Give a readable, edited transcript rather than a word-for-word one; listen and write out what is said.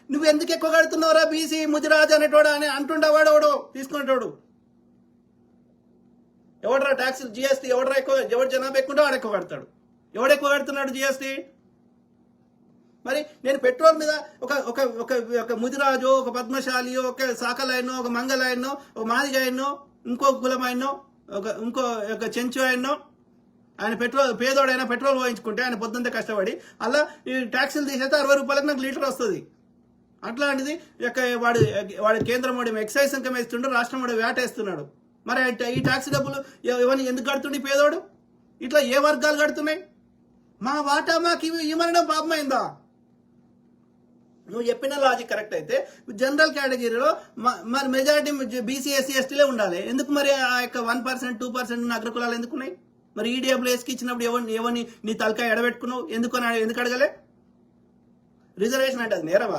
నువ్వు ఎందుకు ఎక్కువ కడుతున్నావురా బీసీ ముదిరాజు అనేటోడు అని అంటుండేవాడు ఎవడో తీసుకునేటోడు. ఎవడరా ట్యాక్స్ జిఎస్టీ ఎవడరా ఎక్కువ, ఎవడు జనాభా ఎక్కువ వాడు ఎక్కువ కడతాడు. ఎవడు ఎక్కువ కడుతున్నాడు జిఎస్టీ? మరి నేను పెట్రోల్ మీద ఒక ఒక ఒక ఒక ముదిరాజు, ఒక పద్మశాలి, ఒక సాకలైనో, ఒక మంగళాయనో, ఒక మాదిగాయనో, ఇంకో కులమైనో, ఇంకో ఒక చెంచు ఆయనో, ఆయన పెట్రోల్ పేదోడైనా పెట్రోల్ పోయించుకుంటే ఆయన పొద్దుంతే కష్టపడి అలా ఈ ట్యాక్సీలు తీసేస్తే 60 రూపాయలకు నాకు లీటర్ వస్తుంది. అట్లాంటిది వాడు కేంద్రం వాడు ఎక్సైజ్ సంఖ్యం వేస్తుండు, రాష్ట్రం వాడు వ్యాట్ వేస్తున్నాడు. మరి ఈ ట్యాక్సీ డబ్బులు ఎవరిని ఎందుకు కడుతుండే పేదోడు? ఇట్లా ఏ వర్గాలు కడుతున్నాయి? మా వాటా మాకు ఇవ్వడం పాపమైందా? నువ్వు చెప్పిన లాజిక్ కరెక్ట్ అయితే జనరల్ కేటగిరీలో మరి మెజారిటీ బీసీ ఎస్సీ ఎస్టీలే ఉండాలి. ఎందుకు మరి ఆ యొక్క 1%, 2% అగ్రకులాలు ఎందుకున్నాయి? మరి ఈడబ్ల్యూఎస్కి ఇచ్చినప్పుడు ఎవరిని నీ తలకాయ ఎడబెట్టుకున్నావు? ఎందుకు అడగలే? రిజర్వేషన్ అంటే అది నేరమా?